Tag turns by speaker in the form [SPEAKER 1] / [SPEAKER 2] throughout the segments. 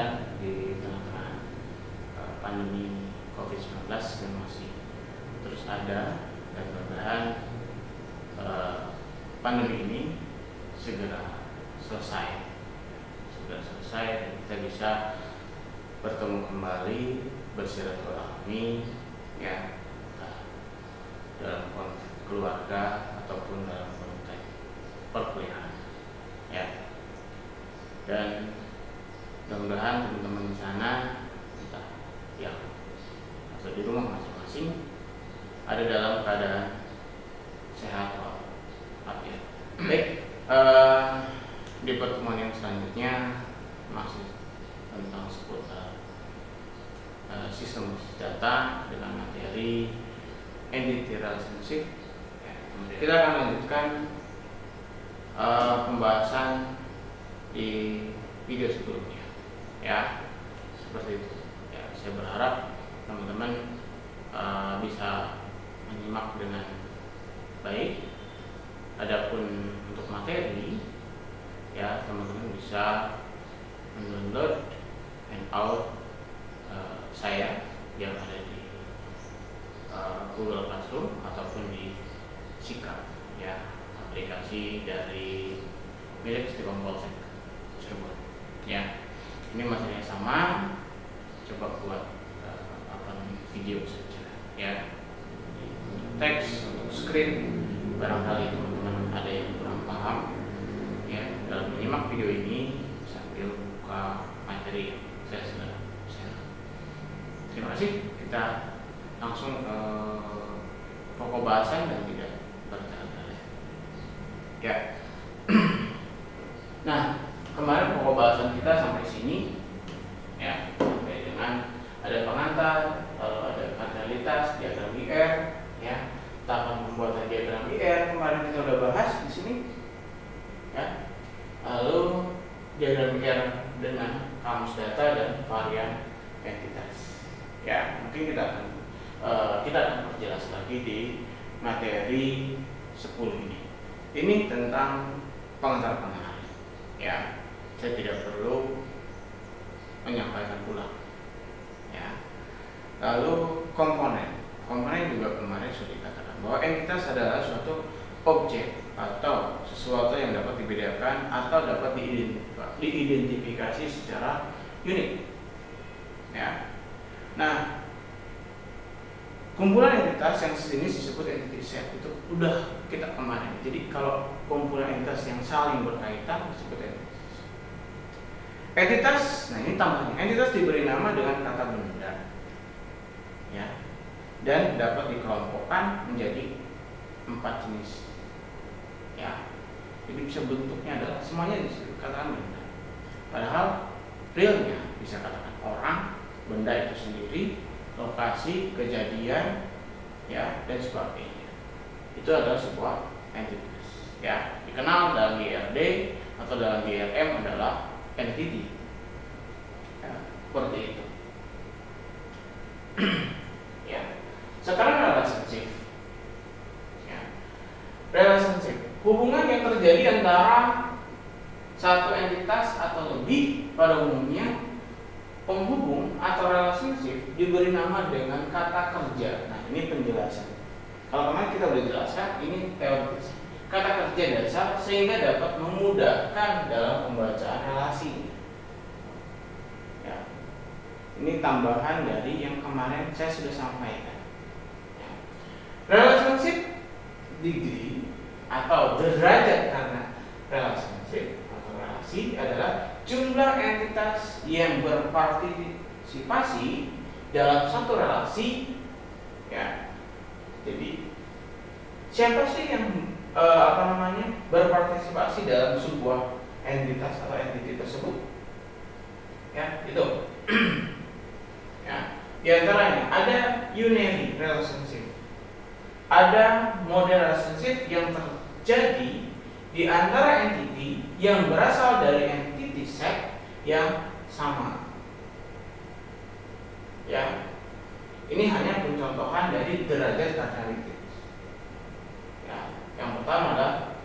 [SPEAKER 1] kan di tengah-tengah pandemi COVID-19 yang masih terus ada, dan mudah-mudahan pandemi ini segera selesai dan kita bisa bertemu kembali, bersilaturahmi ya, dalam konteks keluarga ataupun dalam konteks perkuliahan ya. Dan mudah-mudahan teman-teman di sana entah yang atau di rumah masing-masing ada dalam keadaan sehat walafiat. Baik, di pertemuan yang selanjutnya masih tentang seputar sistem data dengan materi entity relationship. Kita akan lanjutkan pembahasan di video sebelumnya ya, seperti itu ya. Saya berharap teman-teman bisa menyimak dengan baik. Adapun untuk materi ya, teman-teman bisa mendownload handout saya yang ada di Google Classroom ataupun di Sikap ya, aplikasi dari milik Stikom Polsek Cirebon ya. Ini materinya sama, coba buat video saja ya, teks untuk screen. Barangkali teman-teman ada yang kurang paham ya dalam menyimak video ini sambil buka materi yang saya sudah share. Terima kasih. Kita langsung pokok bahasan dan tidak bertele-tele ya. Nah, kemarin pokok bahasan kita sampai sini ya, sampai dengan ada pengantar, lalu ada kausalitas, diagram IR ya, tahapan pembuatan diagram IR kemarin kita sudah bahas di sini ya. Lalu diagram IR dengan kamus data dan varian entitas ya. Mungkin kita akan perjelas lagi di materi 10 ini. Ini tentang pengantar ya. Saya tidak perlu menyampaikan ulang ya. Lalu komponen juga kemarin sudah dikatakan bahwa entitas adalah suatu objek atau sesuatu yang dapat dibedakan atau dapat diidentifikasi secara unik ya. Nah, kumpulan entitas yang sini disebut entity set, itu udah kita kemarin. Jadi kalau kumpulan entitas yang saling berkaitan disebut entitas. Nah, ini tambahnya, entitas diberi nama dengan kata benda ya, dan dapat dikelompokkan menjadi 4 jenis ya. Jadi bisa bentuknya adalah semuanya disebut kata benda, padahal realnya bisa katakan orang, benda itu sendiri, lokasi, kejadian ya, dan sebagainya. Itu adalah sebuah entitas ya, dikenal dalam GRD atau dalam GRM adalah entity ya, seperti itu ya. Sekarang relationship ya. Relationship, hubungan yang terjadi antara satu entitas atau lebih. Pada umumnya penghubung atau relationship diberi nama dengan kata kerja. Nah, ini penjelasan. Kalau kemarin kita sudah jelaskan, ini teoritis. Kata kerja dasar sehingga dapat memudahkan dalam pembacaan relasi ya. Ini tambahan dari yang kemarin saya sudah sampaikan ya. Relationship degree atau derajat karena relationship atau relasi adalah jumlah entitas yang berpartisipasi dalam satu relasi ya. Jadi siapa sih yang berpartisipasi dalam sebuah entitas atau entiti tersebut ya, itu ya. Di antaranya ada unary relationship, ada model relationship yang terjadi di antara entiti yang berasal dari entity set yang sama ya. Ini hanya pencontohan dari derajat kardinalitas ya. Yang pertama adalah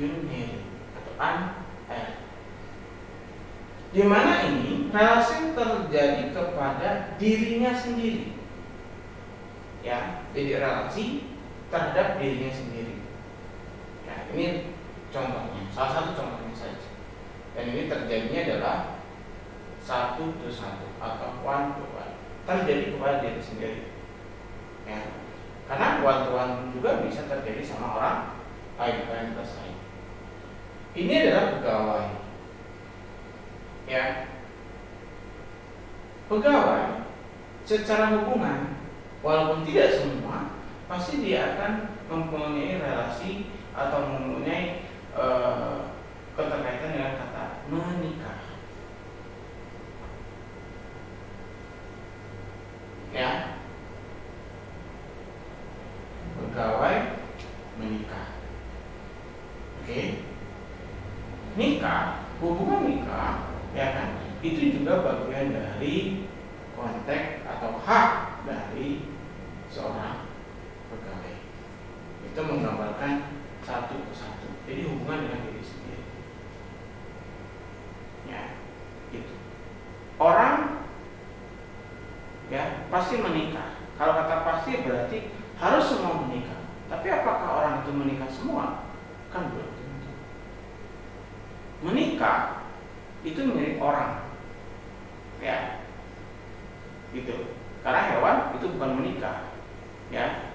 [SPEAKER 1] unary atau unary. di mana ini relasi terjadi kepada dirinya sendiri. Ya, jadi relasi terhadap dirinya sendiri. Ya, ini contohnya, salah satu contohnya saja. Dan ini terjadinya adalah 1-to-1 atau 1-to-1, terjadi kepada diri sendiri. Ya, karena 1-to-1 juga bisa terjadi sama orang lain, entitas lain. Ini adalah pegawai. Ya, pegawai secara hubungan, walaupun tidak semua, pasti dia akan mempunyai relasi atau mempunyai keterkaitan dengan kata menikah. Ya, pegawai menikah. Oke. Nikah, hubungan nikah, ya kan? Itu juga bagian dari konteks atau hak dari seorang pegawai. Itu menggambarkan 1-to-1. Jadi hubungan dengan diri sendiri. Ya, itu. Orang ya pasti menikah. Kalau kata pasti berarti harus semua menikah. Tapi apakah orang itu menikah semua? Kan belum tentu. Menikah itu milik orang. Ya. Gitu. Karena hewan itu bukan menikah. Ya.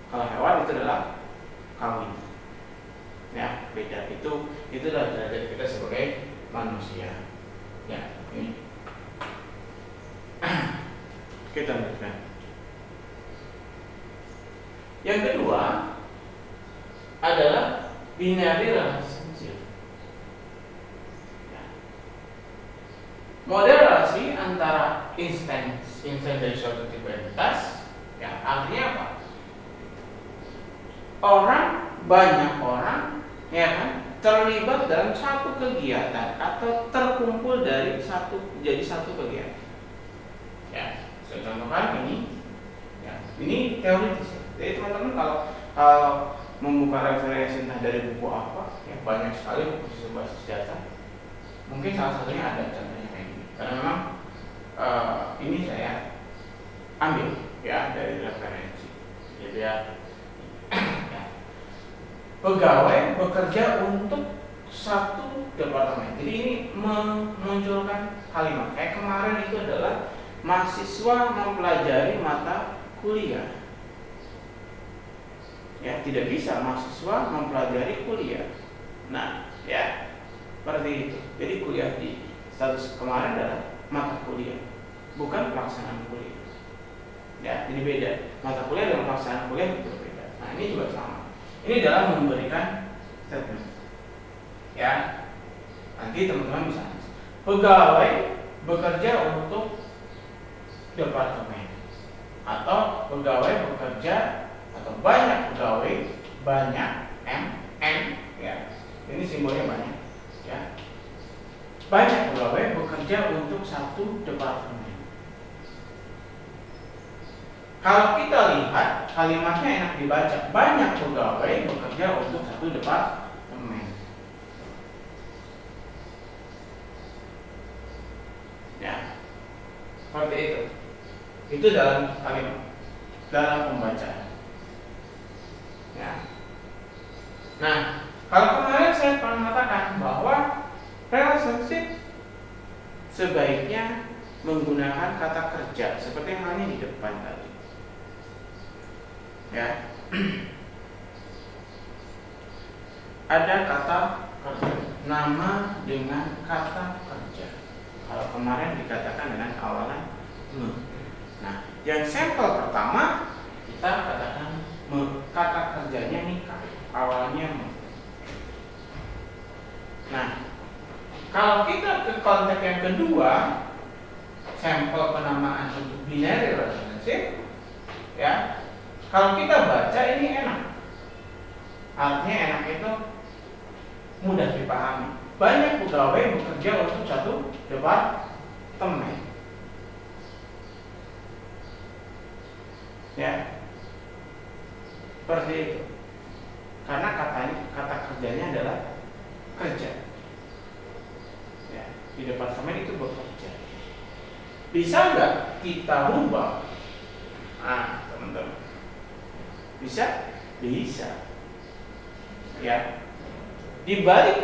[SPEAKER 1] Kalau hewan itu adalah kawin. Ya, beda. Itu adalah derajat kita sebagai manusia. Ya, ini. Kita lanjutkan. Yang kedua adalah binary relationship. Ya. Model relasi antara instance dari suatu tipe entitas, ya, artinya apa? Banyak orang, ya kan, terlibat dalam satu kegiatan atau terkumpul dari jadi satu kegiatan. Ya, saya contohkan ini. Ya, ini teoritis. Jadi teman-teman kalau membuka referensi entah dari buku apa, ya banyak sekali buku berbasis data. Mungkin salah satunya ada contohnya kayak gini. Karena memang ini saya ambil ya dari referensi. Jadi ya, pegawai bekerja untuk satu departemen. Jadi ini memunculkan kalimat kayak kemarin itu adalah mahasiswa mempelajari mata kuliah. Ya, tidak bisa mahasiswa mempelajari kuliah. Nah, ya, seperti itu. Jadi kuliah di status kemarin adalah mata kuliah, bukan pelaksanaan kuliah. Ya, ini beda. Mata kuliah dan pelaksanaan kuliah itu berbeda. Nah, ini juga sama. Ini dalam memberikan statement. Ya, nanti teman-teman bisa. Pegawai bekerja untuk departemen, atau pegawai bekerja atau banyak pegawai, banyak N, ya, ini simbolnya banyak, ya, banyak pegawai bekerja untuk satu departemen. Kalau kita lihat kalimatnya enak dibaca, banyak pegawai bekerja untuk satu departemen. Ya, seperti itu. Itu dalam kalimat, dalam pembacaan. Ya. Nah, kalau kemarin saya pernah mengatakan bahwa relationship sebaiknya menggunakan kata kerja seperti halnya di depan tadi. Ya. Ada kata kerja, nama dengan kata kerja. Kalau kemarin dikatakan dengan awalan me. Nah, yang sampel pertama kita katakan kata kerjanya nikah, awalnya me. Nah, kalau kita ke konteks yang kedua, sampel penamaan untuk binary relationship, ya, kalau kita baca ini enak. Artinya enak itu mudah dipahami. Banyak pegawai bekerja untuk satu departemen. Ya, seperti itu. Karena kata kerjanya adalah kerja. Ya, di departemen itu bekerja. Bisa nggak kita rubah? Ah, teman-teman, bisa? Bisa. Ya, di balik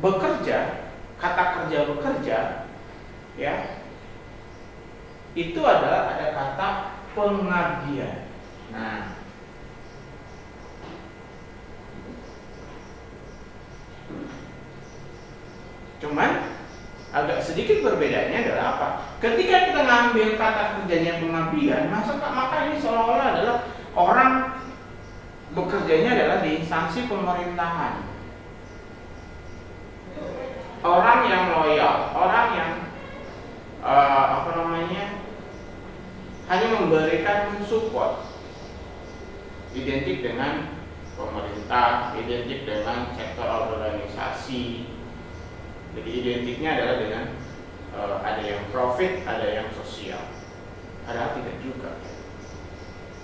[SPEAKER 1] bekerja, kata kerja bekerja, ya, itu adalah ada kata pengabdian. Nah, cuman agak sedikit berbedanya adalah apa? Ketika kita ngambil kata kerjanya pengabdian, maka ini seolah-olah adalah orang bekerjanya adalah di instansi pemerintahan. Orang yang loyal, orang yang hanya memberikan support, identik dengan pemerintah, identik dengan sektor organisasi. Jadi identiknya adalah dengan ada yang profit, ada yang sosial. Padahal tidak juga.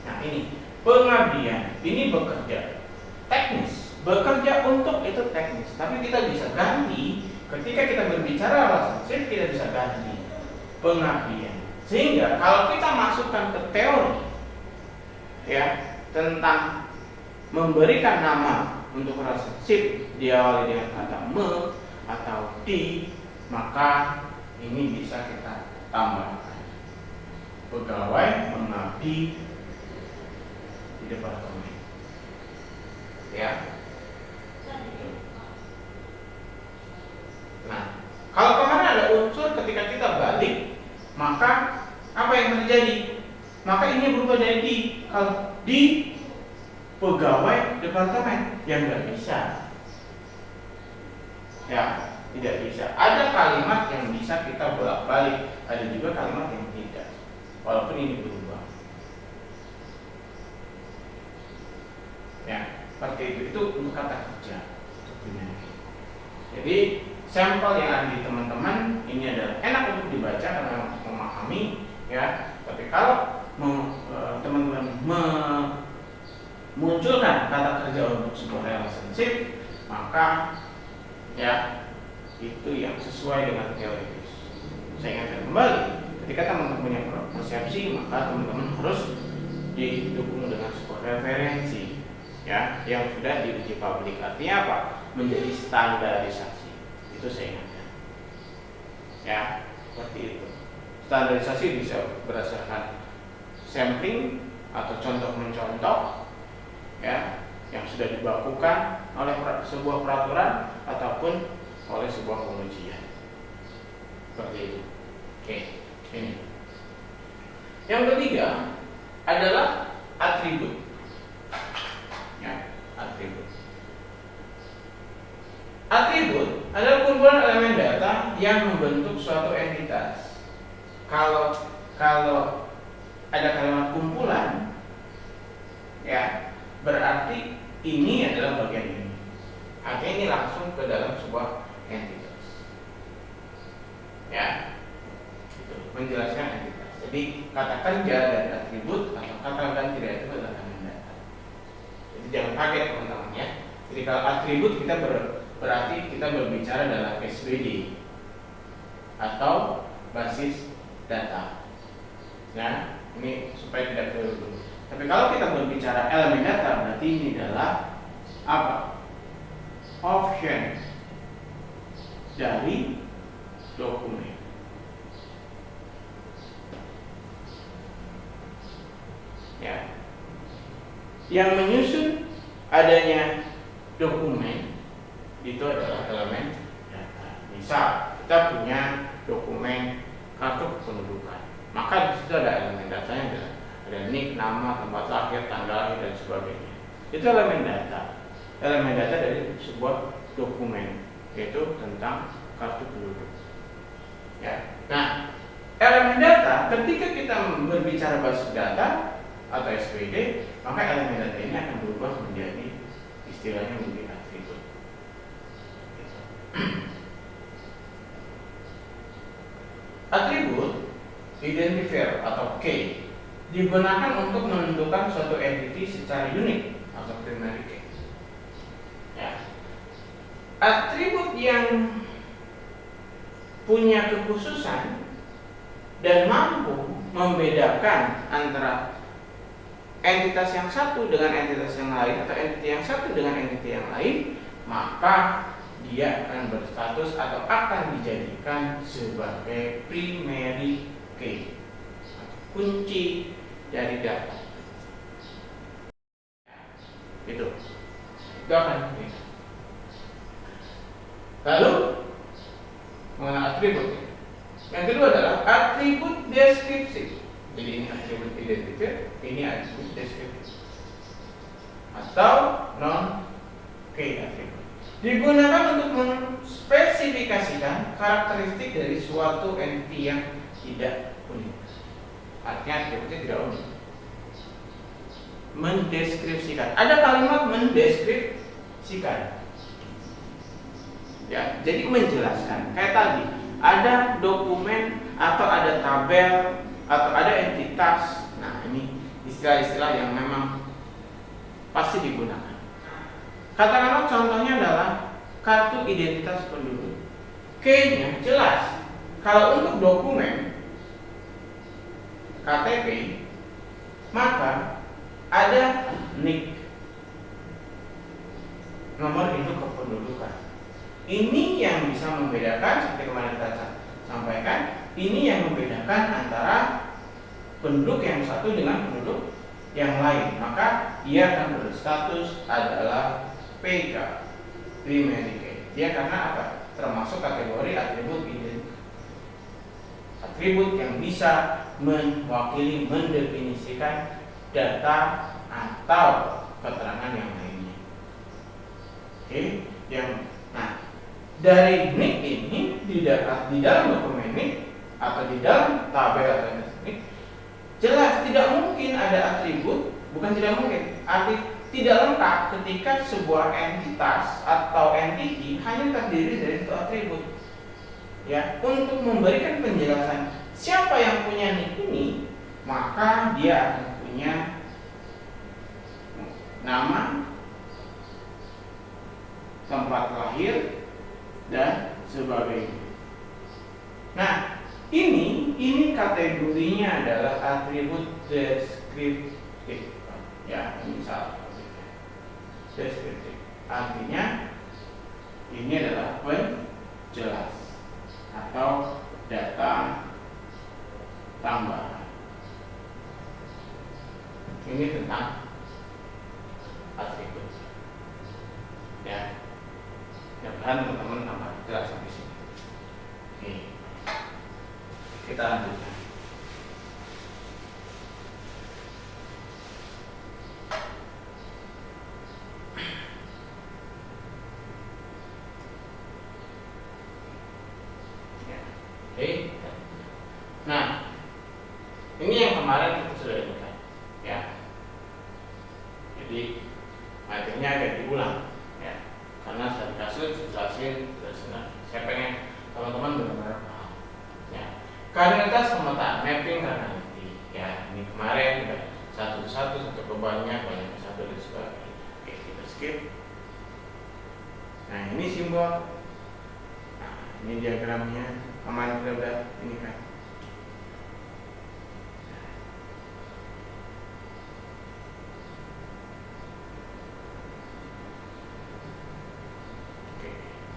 [SPEAKER 1] Nah, ini pengabdian, ini bekerja teknis, bekerja untuk itu teknis. Tapi kita bisa ganti ketika kita berbicara relationship, kita bisa ganti pengabdian. Sehingga kalau kita masukkan ke teori, ya, tentang memberikan nama untuk relationship diawali dengan kata me atau di, maka ini bisa kita tambahkan pegawai mengabdi di departemen, ya. Nah, kalau kemarin ada unsur ketika kita balik, maka apa yang terjadi? Maka ini berubah jadi di. Kalau di pegawai departemen, yang nggak bisa, ya, tidak bisa. Ada kalimat yang bisa kita bolak-balik, ada juga kalimat yang tidak, walaupun ini berubah. Ya, seperti itu. Itu untuk kata kerja. Jadi sampel yang ada di teman-teman ini adalah enak untuk dibaca karena memahami, ya. Tapi kalau teman-teman memunculkan kata kerja untuk sebuah relationship, maka ya itu yang sesuai dengan teoritis. Saya ingatkan kembali, ketika teman-teman punya persepsi, maka teman-teman harus didukung dengan sebuah referensi, ya, yang sudah diuji publik. Artinya apa? Menjadi standarisasi. Itu saya ingatkan, ya, seperti itu. Standarisasi bisa berdasarkan sampling atau contoh mencontoh, ya, yang sudah dibakukan oleh sebuah peraturan ataupun oleh sebuah pengujian. Seperti itu. Oke, ini. Yang ketiga adalah atribut. Ya, atribut. Atribut adalah kumpulan elemen data yang membentuk suatu entitas. Kalau ada kalimat kumpulan, ya, berarti ini adalah bagian ini. Artinya ini langsung ke dalam sebuah entitas, ya, itu menjelaskan entitas. Jadi kata kerja dari atribut atau kata ganti dari itu adalah elemen data. Jadi jangan kaget teman-teman, ya. Jadi kalau atribut kita berarti kita berbicara dalam SVD atau basis data. Ya, ini supaya tidak keliru. Tapi kalau kita berbicara elemen data, berarti ini adalah apa? Option dari dokumen. Ya, yang menyusun adanya dokumen itu adalah elemen data. Misal kita punya dokumen kartu kependudukan, maka di situ ada elemen datanya, ada nik, nama, tempat lahir, tanggal lahir, dan sebagainya. Itu elemen data. Elemen data dari sebuah dokumen, yaitu tentang kartu penduduk. Ya. Nah, elemen data ketika kita berbicara basis data atau SVD, maka elemen data ini akan berubah menjadi istilahnya menjadi atribut. Atribut identifier atau key digunakan untuk menentukan suatu entity secara unik atau primary key. Ya. Atribut yang punya kekhususan dan mampu membedakan antara entitas yang satu dengan entitas yang lain atau entitas yang satu dengan entitas yang lain, maka dia akan berstatus atau akan dijadikan sebagai primary key, kunci dari data. Itu akan diberikan. Lalu mengenai atribut. Yang kedua adalah atribut deskripsi. Jadi ini atribut identifier, ini atribut deskripsi atau non key atribut. Digunakan untuk menspesifikasikan karakteristik dari suatu entity yang tidak unik. Artinya atributnya tidak unik. Mendeskripsikan. Ada kalimat mendeskripsikan. Ya, jadi menjelaskan. Kayak tadi, ada dokumen atau ada tabel atau ada entitas. Nah, ini istilah-istilah yang memang pasti digunakan. Katakanlah contohnya adalah kartu identitas penduduk. K-nya jelas. Kalau untuk dokumen KTP, maka ada NIK, nomor induk kependudukan. Ini yang bisa membedakan, seperti kemarin kita sampaikan, ini yang membedakan antara penduduk yang satu dengan penduduk yang lain. Maka ia akan berstatus adalah PK, primary key. Dia karena apa? Termasuk kategori atribut identitas. Atribut yang bisa mewakili, mendefinisikan data atau keterangan yang lainnya. Oke, nah, dari NIK ini di dalam dokumen NIK atau di dalam tabel atau NIK jelas tidak mungkin ada atribut, bukan tidak mungkin, tidak lengkap ketika sebuah entitas atau entity hanya terdiri dari satu atribut. Ya, untuk memberikan penjelasan siapa yang punya NIK ini, maka dia akan punya nama, tempat lahir, dan sebagainya. Nah, ini kategorinya adalah atribut deskriptif. Ya, ini salah. Deskriptif. Artinya ini adalah penjelas atau data tambahan. Ini tentang atribut. Ya. Mudah-mudahan teman-teman tambah jelas sampai sini. Oke. Kita lanjutkan. Ya. Oke. Nah, ini yang kemarin kita sudah lihat. Ya. Jadi materinya agak diulang. Karena saya dikasih jelasin, saya pengen teman-teman benar-benar paham. Ya, kardinalitas pemetaan, mapping kardinality. Ya, ini kemarin udah satu ke banyak ke satu dan sebagainya. Oke, kita skip. Nah, ini simbol. Nah, ini diagramnya. Kemarin kita udah ini kan.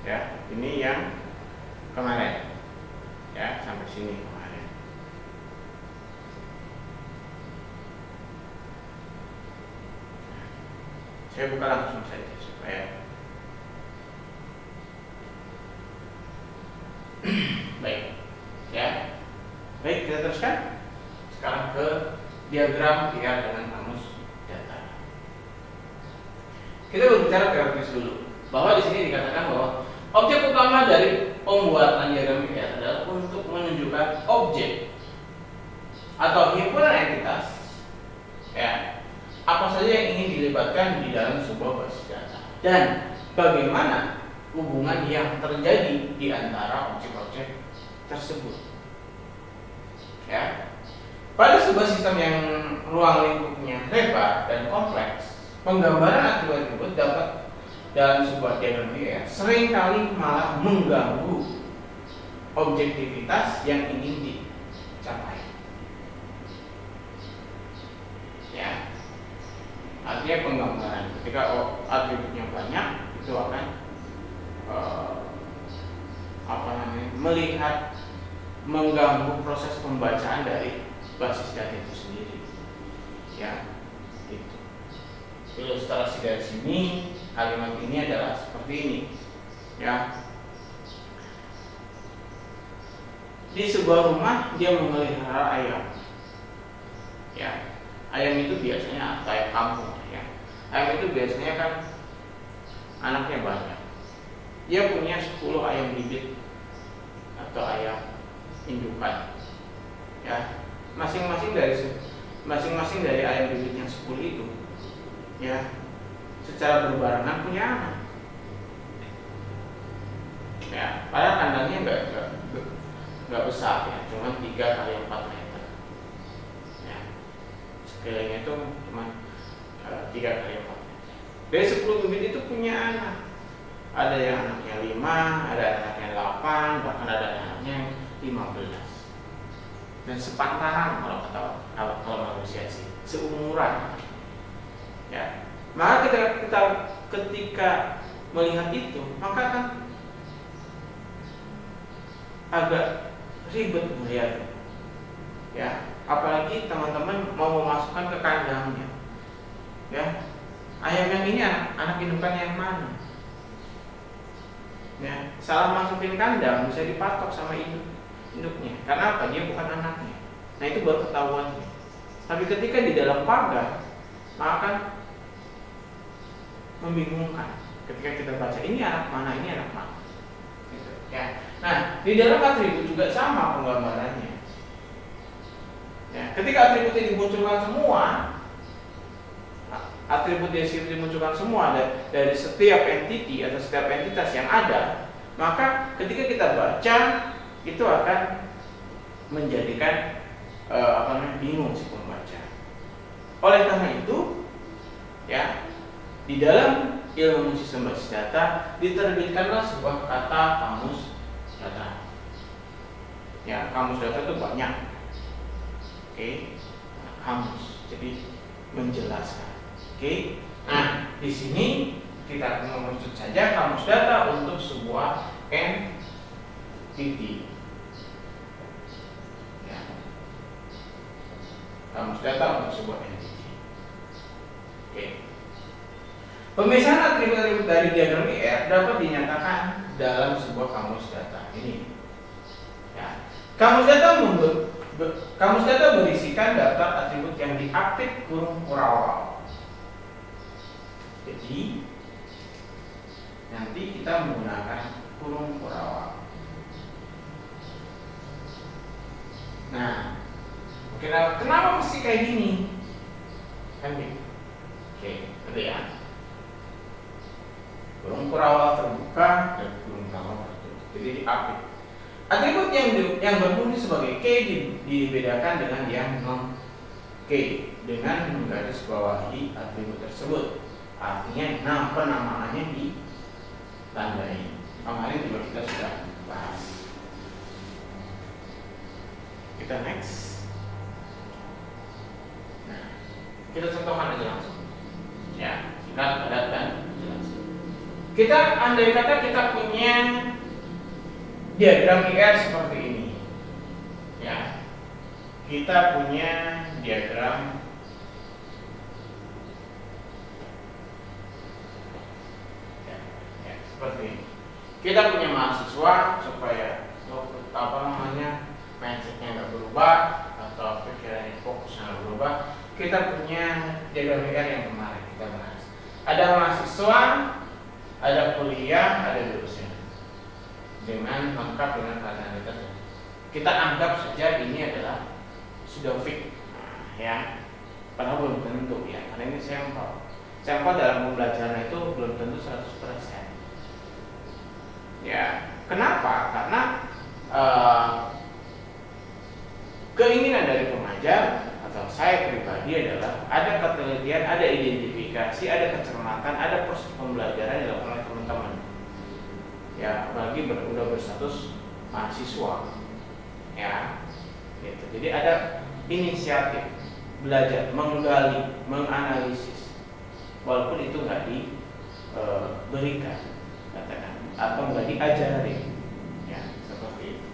[SPEAKER 1] Ya, ini yang kemarin. Ya, sampai sini kemarin. Saya buka langsung saja supaya baik. Ya. Baik, kita teruskan. Sekarang ke diagram PR dengan kamus data. Kita berbicara teoritis dulu. Bahwa di sini dikatakan bahwa objek utama dari pembuatan diagram PR adalah untuk menunjukkan objek atau himpunan entitas, ya, apa saja yang ingin dilibatkan di dalam sebuah basis data dan bagaimana hubungan yang terjadi di antara objek-objek tersebut. Ya, pada sebuah sistem yang ruang lingkupnya lebar dan kompleks, penggambaran atribut dapat dalam sebuah diagram PR seringkali malah mengganggu objektivitas yang ingin dicapai. Ya, artinya penggambaran. Ketika atributnya banyak, itu akan melihat mengganggu proses pembacaan dari basis data itu sendiri. Ya, gitu. Ilustrasi dari sini, kalimat ini adalah seperti ini. Ya, di sebuah rumah dia memelihara ayam. Ya, ayam itu biasanya ayam kampung. Ya, ayam itu biasanya kan anaknya banyak. Dia punya 10 ayam bibit atau ayam indukan. Ya, masing-masing dari ayam bibit yang 10 itu, ya, secara berbarengan punya anak. Ya, padahal kandangnya nggak besar, ya, cuma 3 kali 4 meter. Ya, sekelilingnya itu cuma 3 kali 4 meter. Dari 10 bibit itu punya anak. Ada yang anaknya 5, ada anaknya 8, bahkan ada anaknya 15. Dan sepantaran kalau manusia sih, seumuran. Ya, maka ketika melihat itu, maka kan agak ribet melihat. Ya, apalagi teman-teman mau memasukkan ke kandangnya. Ya, ayam yang ini anak indukan yang mana? Ya, salah masukin kandang bisa dipatok sama induknya. Karena apa? Dia bukan anaknya. Nah, itu baru ketahuannya. Tapi ketika di dalam pagar, maka akan membingungkan. Ketika kita baca ini anak mana, ini anak mana. Gitu, ya. Nah, di dalam atribut juga sama penggambarannya. Ya, ketika atribut ini dimunculkan semua, atribut deskriptif dimunculkan semua dari setiap entity atau setiap entitas yang ada, maka ketika kita baca itu akan menjadikan bingung si pembaca. Oleh karena itu, ya, di dalam ilmu sistem basis data diterbitkanlah sebuah kata kamus data. Ya, kamus data itu banyak. Oke, kamus. Jadi menjelaskan. Oke, nah di sini kita merujuk saja kamus data untuk sebuah entity. Ya. Kamus data untuk sebuah entity. Oke. Pemisahan atribut-atribut dari diagram IR dapat dinyatakan dalam sebuah kamus data ini. Ya. Kamus data berisikan daftar atribut yang diaktif kurung kurawal. Jadi nanti kita menggunakan kurung kurawal. Nah, kenapa mesti kayak gini? Kan gitu. Oke, gitu ya. Kurung kurawal terbuka dan kurung kurawal tertutup. Jadi diaktif. Atribut yang berfungsi sebagai key dibedakan dengan yang non key dengan menggarisbawahi atribut tersebut. Artinya penamaannya ditandai. Kemarin juga kita sudah bahas. Kita next. Nah, kita contohkan aja langsung. Ya, singkat, padat, dan jelas. Kita andai kata kita punya diagram IR seperti ini. Ya, kita punya diagram seperti ini. Kita punya mahasiswa supaya mindsetnya nggak berubah atau pikirannya fokusnya nggak berubah. Kita punya diagram IR yang kemarin kita bahas. Ada mahasiswa, ada kuliah, ada dosen dengan lengkap dengan fasilitasnya. Kita anggap saja ini adalah sudah fix, ya. Padahal belum tentu ya, karena ini sampel. Sampel dalam pembelajaran itu belum tentu 100%. Ya, kenapa? Karena keinginan dari pengajar atau saya pribadi adalah ada ketelitian, ada identifikasi, ada kecermatan, ada proses pembelajaran yang dilakukan oleh teman-teman. Ya, apalagi udah berstatus mahasiswa, ya, gitu. Jadi ada inisiatif belajar, menggali, menganalisis, walaupun itu nggak diberikan, katakan, atau nggak diajari, ya, seperti itu.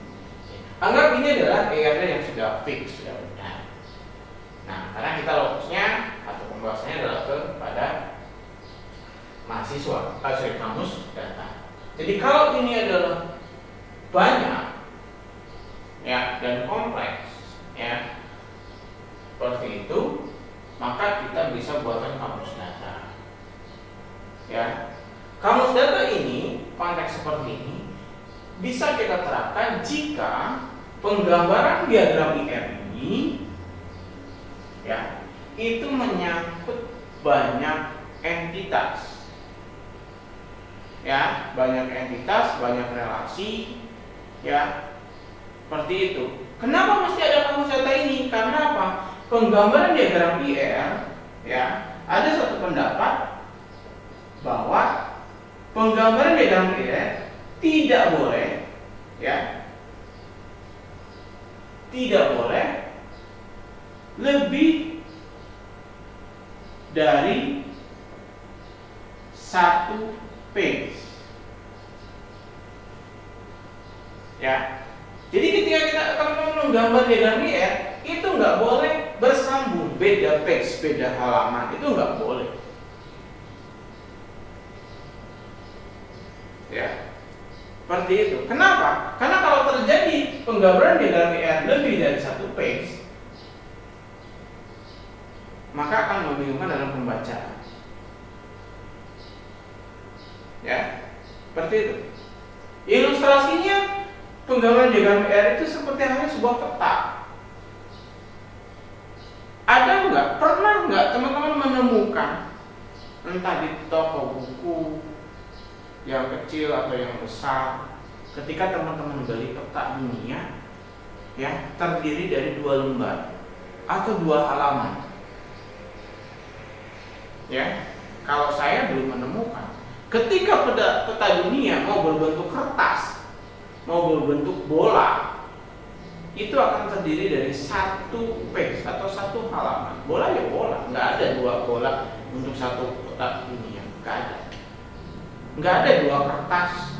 [SPEAKER 1] Anggap ini adalah ERD yang sudah fix, sudah benar. Nah, karena kita lokusnya atau pembahasannya adalah kepada mahasiswa, kamus data. Jadi kalau ini adalah banyak, ya, dan kompleks, ya, seperti itu, maka kita bisa buatkan kamus data. Ya, kamus data ini, konteks seperti ini bisa kita terapkan jika penggambaran diagram IR ini, ya, itu menyangkut banyak entitas, ya, banyak entitas, banyak relasi, ya, seperti itu. Kenapa mesti ada kamus data ini? Karena apa? Penggambaran diagram IR, ya, ada satu pendapat bahwa penggambaran diagram IR tidak boleh, ya, tidak boleh lebih dari satu page, ya. Jadi ketika kita akan menggambar diagram IR, itu nggak boleh bersambung, beda page, beda halaman, itu nggak boleh. Ya, seperti itu. Kenapa? Karena kalau terjadi penggambaran diagram IR lebih dari satu page, maka akan membingungkan dalam pembacaan. Ya, seperti itu. Ilustrasinya, penggambaran diagram IR itu seperti halnya sebuah peta. Ada nggak, pernah nggak teman-teman menemukan, entah di toko buku yang kecil atau yang besar, ketika teman-teman beli peta dunia, ya, terdiri dari 2 lembar atau 2 halaman, ya? Kalau saya belum menemukan, ketika peta dunia mau berbentuk kertas, mau berbentuk bola, itu akan terdiri dari 1 page atau 1 halaman. Bola ya bola, nggak ada 2 bola untuk 1 peta dunia, nggak ada. Nggak ada 2 kertas,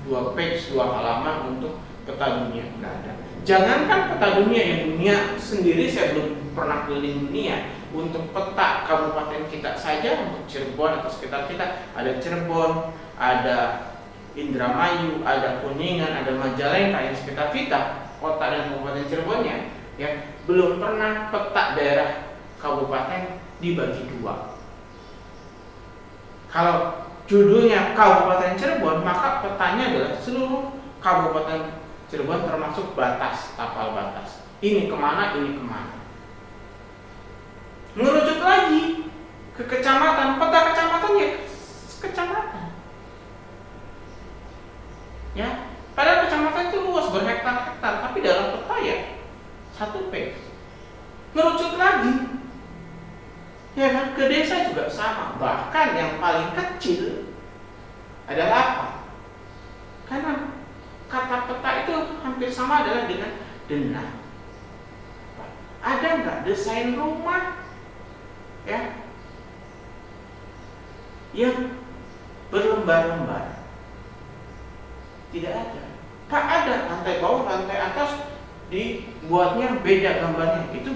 [SPEAKER 1] 2 page, 2 halaman untuk peta dunia, nggak ada. Jangankan peta dunia, yang dunia sendiri saya belum pernah keliling dunia. Untuk peta kabupaten kita saja, untuk Cirebon atau sekitar kita, ada Cirebon, ada Indramayu, ada Kuningan, ada Majalengka, yang sekitar kita, kota dan kabupaten Cirebonnya, ya, belum pernah peta daerah kabupaten dibagi 2. Kalau judulnya Kabupaten Cirebon, maka petanya adalah seluruh Kabupaten Cirebon termasuk batas, tapal batas. Ini kemana, ini kemana. Merujuk lagi ke kecamatan, peta kecamatan ya kecamatan. Ya, padahal kecamatan itu luas berhektar-hektar, tapi dalam peta ya 1 page. Merujuk lagi, ya kan, ke desa juga sama. Bahkan yang paling kecil adalah apa? Karena kata peta itu hampir sama adalah dengan denah. Ada nggak desain rumah, ya, yang berlembar-lembar? Tidak ada. Pak, ada lantai bawah, lantai atas dibuatnya beda gambarnya. Itu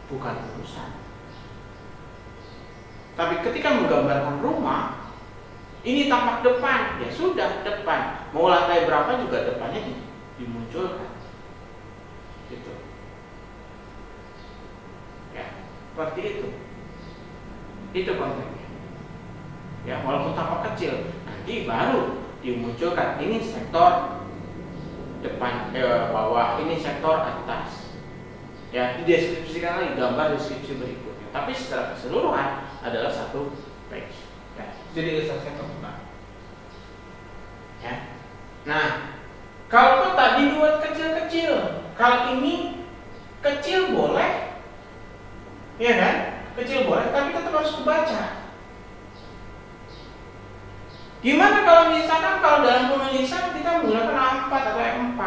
[SPEAKER 1] bukan urusan. Tapi ketika menggambarkan rumah, ini tampak depan, ya sudah depan. Mau lantai berapa juga depannya dimunculkan. Gitu. Ya, seperti itu. Itu konteksnya. Ya, walaupun tampak kecil, nanti baru dimunculkan ini sektor depan, bawah, ini sektor atas. Ya, dideskripsikan lagi gambar deskripsi berikutnya. Tapi secara keseluruhan adalah 1 page. Ya, jadi ilustrasi pertama. Ya. Nah, kalau peta dibuat kecil-kecil, kalau ini kecil boleh, ya kan? Kecil boleh, tapi tetap harus kebaca. Gimana kalau misalkan kalau dalam penulisan kita menggunakan A4 atau A4?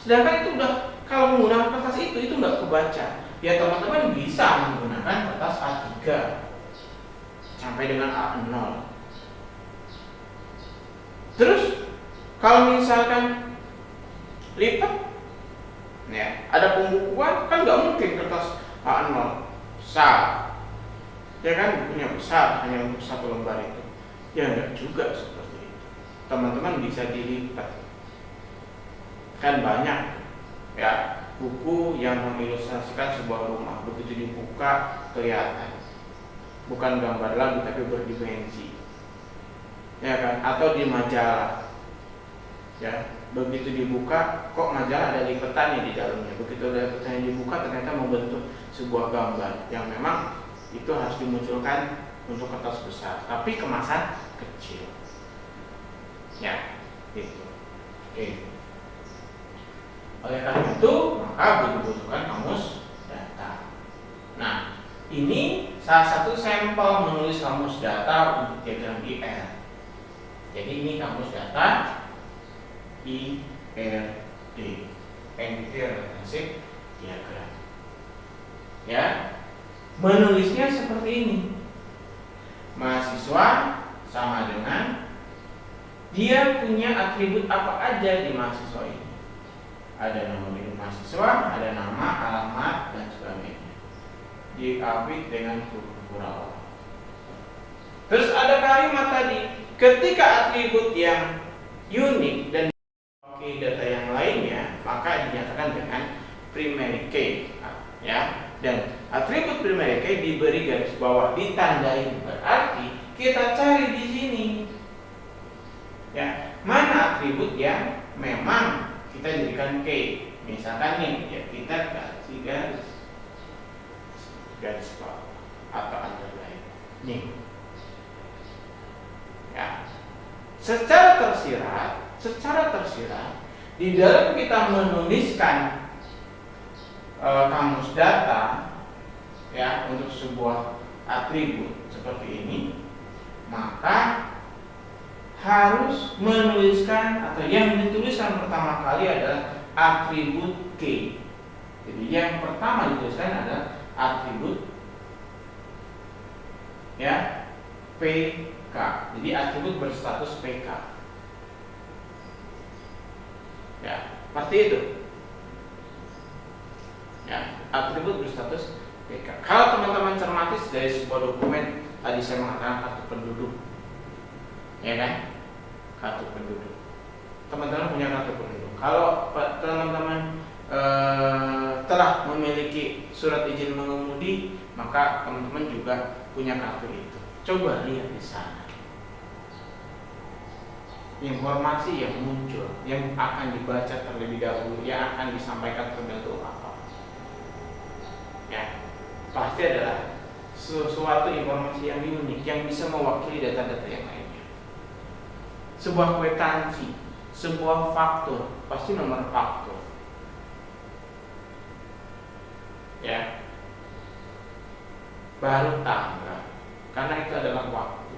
[SPEAKER 1] Sedangkan itu udah, kalau menggunakan kertas itu nggak kebaca. Ya teman-teman bisa menggunakan kertas A3 sampai dengan A0. Terus kalau misalkan lipat, ya ada pembukuan, kan nggak mungkin kertas A0 besar, ya kan, bukunya besar hanya untuk satu lembar itu. Ya enggak juga seperti itu. Teman-teman bisa dilipat. Kan banyak ya buku yang mengilustrasikan sebuah rumah, begitu dibuka kelihatan bukan gambar lagi tapi berdimensi, ya kan, atau di majalah ya, begitu dibuka kok majalah ada lipetannya di dalamnya, begitu lipetannya dibuka ternyata membentuk sebuah gambar yang memang itu harus dimunculkan untuk kertas besar tapi kemasan kecil ya gitu. Oke. Oleh karena itu, maka dibutuhkan kamus data. Nah, ini salah satu sampel menulis kamus data untuk diagram IR. Jadi ini kamus data IRD, Entity Relationship Diagram. Ya, menulisnya seperti ini. Mahasiswa sama dengan dia punya atribut apa aja di mahasiswa ini. Ada nama milik mahasiswa, ada nama, alamat, dan sebagainya. Diapit dengan huruf-huruf. Terus ada kalimat tadi, ketika atribut yang unik dan mewakili data yang lainnya, maka dinyatakan dengan primary key, ya. Dan atribut primary key diberi garis bawah ditandai, berarti kita cari di sini. Ya, mana atribut yang memang kita jadikan key, misalkan nih ya kita kasih garis bawah atau underline nih ya, secara tersirat di dalam kita menuliskan kamus data ya untuk sebuah atribut seperti ini, maka harus menuliskan atau yang dituliskan pertama kali adalah atribut K. Jadi yang pertama dituliskan adalah atribut ya PK. Jadi atribut berstatus PK. Ya, seperti itu. Ya, atribut berstatus PK. Kalau teman-teman cermati dari sebuah dokumen, tadi saya mengatakan kartu penduduk. Ya kan? Kartu penduduk. Teman-teman punya kartu penduduk. Kalau teman-teman telah memiliki surat izin mengemudi, maka teman-teman juga punya kartu itu. Coba lihat di sana. Informasi yang muncul, yang akan dibaca terlebih dahulu, yang akan disampaikan terbentuk apa? Ya, pasti adalah sesuatu informasi yang unik yang bisa mewakili data-data yang lainnya. Sebuah kwitansi, sebuah faktur, pasti nomor faktur. Ya. Baru tanggal, karena itu adalah waktu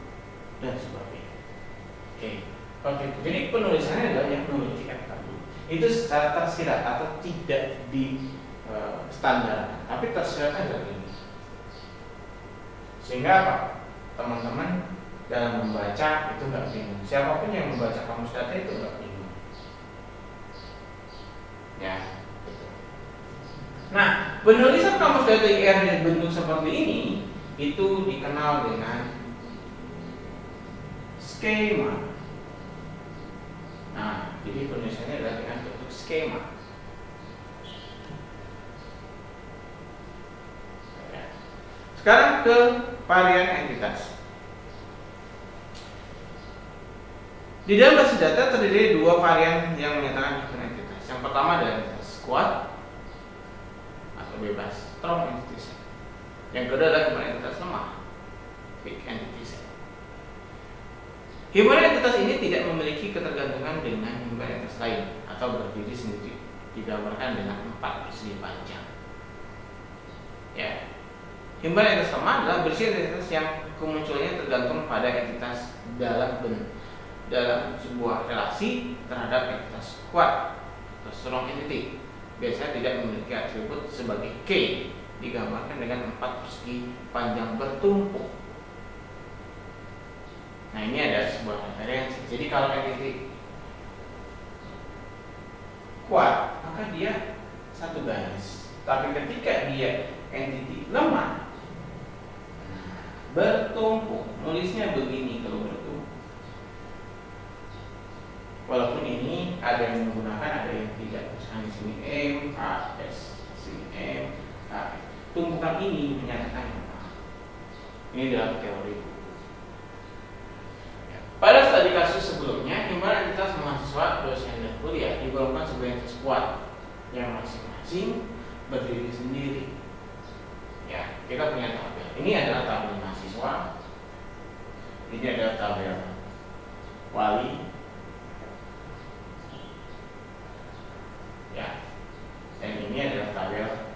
[SPEAKER 1] dan sebagainya. Oke. Jadi penulisannya adalah yang memiliki tadi. Itu secara tersirat atau tidak di standar, tapi tersirat adalah ini. Sehingga apa? Teman-teman dalam membaca itu nggak bingung. Siapapun yang membaca kamus data itu nggak bingung. Ya. Gitu. Nah, penulisan kamus data IR dengan bentuk seperti ini itu dikenal dengan skema. Nah, jadi penulisannya adalah dengan bentuk skema. Ya. Sekarang ke varian entitas. Di dalam basis data terdiri dari dua varian yang menyatakan different entitas. Yang pertama adalah entitas squat atau bebas, strong entity set. Yang kedua adalah himpunan entitas lemah, weak entity set. Himpunan entitas ini tidak memiliki ketergantungan dengan himpunan entitas lain atau berdiri sendiri, digambarkan dengan 4 persegi panjang. Ya. Himpunan entitas lemah adalah berisi entitas yang kemunculannya tergantung pada entitas dalam sebuah relasi terhadap entitas kuat. atau strong entity. Biasanya tidak memiliki atribut sebagai K, digambarkan dengan 4 persegi panjang bertumpuk. Nah, ini ada sebuah referensi. Jadi kalau entity kuat, maka dia satu garis. Tapi ketika dia entity lemah, bertumpuk, nulisnya begini kalau bertumpuk. Walaupun ini ada yang menggunakan, ada yang tidak. Misalkan di sini M, A, S, sini M, A. Tumpukan ini menyatakan apa? Ini dalam teori. Pada studi kasus sebelumnya, himpunan entitas mahasiswa, dosen, dan kuliah digolongkan sebagai entitas kuat yang masing-masing berdiri sendiri. Ya, kita punya tabel. Ini adalah tabel mahasiswa. Ini adalah tabel wali. Ya, dan ini adalah tabel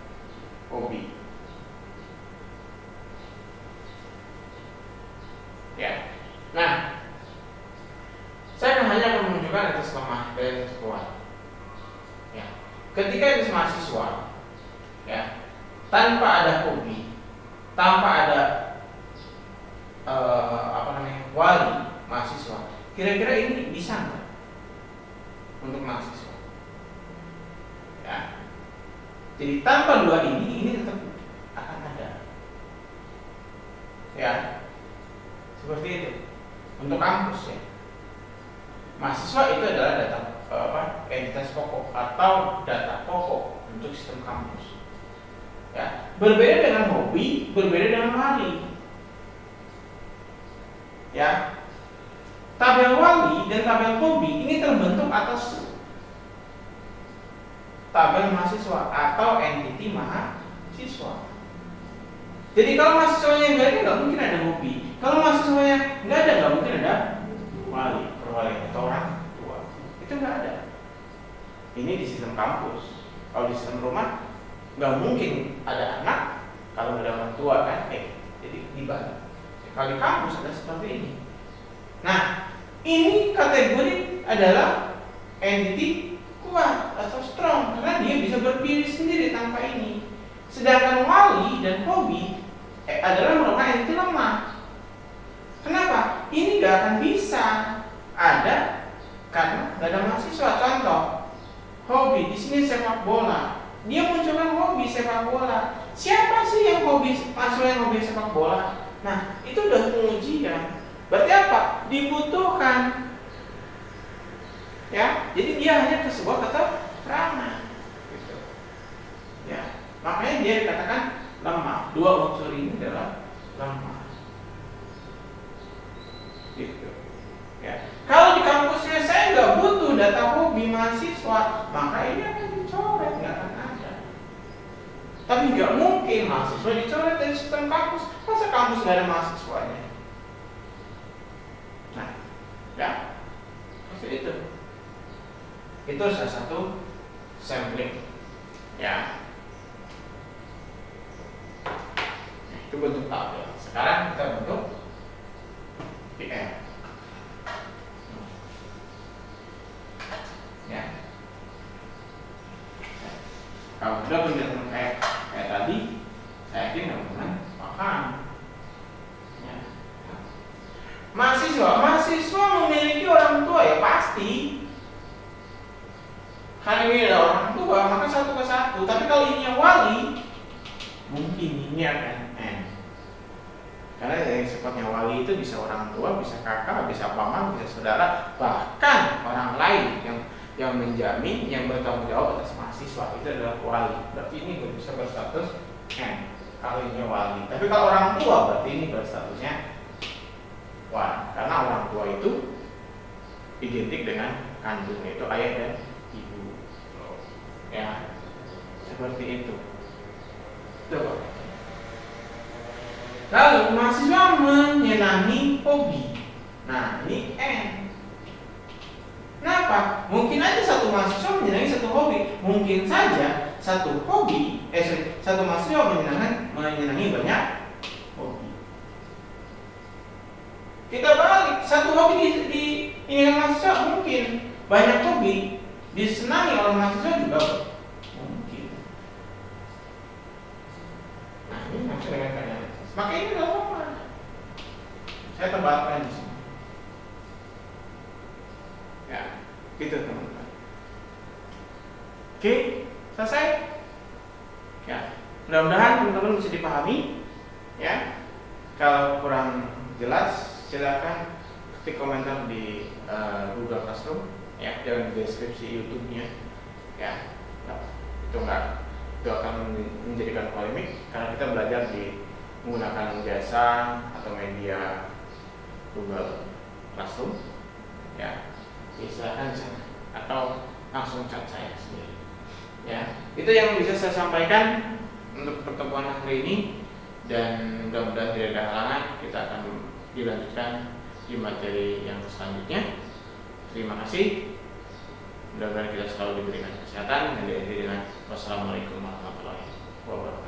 [SPEAKER 1] hobi. Ya, nah. Saya hanya akan menunjukkan entitas lemah dan entitas kuat. Ya. Ketika entitas mahasiswa, ya, tanpa ada hobi, tanpa ada wali mahasiswa, kira-kira ini bisa nggak untuk mahasiswa? Ya. Jadi tanpa dua ini tetap akan ada. Ya, seperti itu untuk kampus ya. Mahasiswa itu adalah data entitas pokok atau data pokok untuk sistem kampus. Ya, berbeda dengan hobi, berbeda dengan wali. Ya, tabel wali dan tabel hobi ini terbentuk atas tabel mahasiswa atau entiti mahasiswa. Jadi kalau mahasiswanya nggak ada, nggak mungkin ada hobi. Kalau mahasiswanya nggak ada, nggak mungkin ada wali. Atau orang tua itu nggak ada. Ini di sistem kampus. Kalau di sistem rumah nggak mungkin ada anak kalau nggak ada orang tua kan? Jadi dibagi. Kalau di kampus ada seperti ini. Nah, ini kategori adalah entity kuat atau strong karena dia bisa berdiri sendiri tanpa ini. Sedangkan wali dan hobi adalah merupakan entity lemah. Kenapa? Ini nggak akan bisa ada karena nggak ada mahasiswa. Contoh, hobi di sini sepak bola. Dia munculkan hobi sepak bola. Siapa sih yang hobi mahasiswa yang hobi sepak bola? Nah, itu udah pengujian. Berarti apa? Dibutuhkan. Ya, jadi dia hanya ke sebuah keterangan. Gitu. Ya, makanya dia dikatakan lemah. Dua unsur ini adalah lemah. Gitu. Ya. Kalau di kampusnya saya nggak butuh data hobi mahasiswa, maka ini akan dicoret, nggak akan ada. Tapi nggak mungkin mahasiswa dicoret dari sistem kampus. Masa kampus nggak ada mahasiswanya? Nah, ya, seperti itu. Itu salah satu sampling, ya. Nah, itu bentuk tabel. Sekarang kita bentuk PR. Ya. Kalau sudah penjelasan kayak tadi, saya yakin teman-teman paham. Ya. Mahasiswa memiliki orang tua ya pasti. Karena ini ada orang tua, maka satu ke satu. Tapi kalau ini yang wali, mungkin ini akan N. Karena yang sifatnya wali itu bisa orang tua, bisa kakak, bisa paman, bisa saudara, bahkan orang lain yang menjamin, yang bertanggung jawab atas mahasiswa itu adalah wali. Berarti ini bisa berstatus N kalau ini wali. Tapi kalau orang tua berarti ini berstatusnya wali. Karena orang tua itu identik dengan kandung, yaitu ayah dan ibu. Ya, seperti itu. Tuh. Lalu mahasiswa menyenangi hobi. Nah, ini N. Kenapa? Mungkin aja satu mahasiswa menyenangi satu hobi. Mungkin saja satu mahasiswa menyenangi banyak hobi. Kita balik, satu hobi di mahasiswa mungkin banyak hobi. disenangi oleh mahasiswa juga mungkin. Nah, ini maksud dengan kanalitas. Maka ini nggak apa-apa. Saya tebarkan di sini. Ya, gitu teman-teman. Oke, selesai. Ya, mudah-mudahan teman-teman bisa dipahami. Ya, kalau kurang jelas silakan ketik komentar di Google Classroom. Ya, dan deskripsi YouTube-nya. Ya, itu akan menjadikan polemik karena kita belajar menggunakan jasa atau media Google Classroom. Ya, silakan di sana atau langsung chat saya sendiri. Ya, itu yang bisa saya sampaikan untuk pertemuan hari ini, dan mudah-mudahan tidak ada halangan. Kita akan dilanjutkan di materi yang selanjutnya. Terima kasih. Mudah-mudahan kita selalu diberikan kesehatan, dan diakhiri dengan wassalamualaikum warahmatullahi wabarakatuh.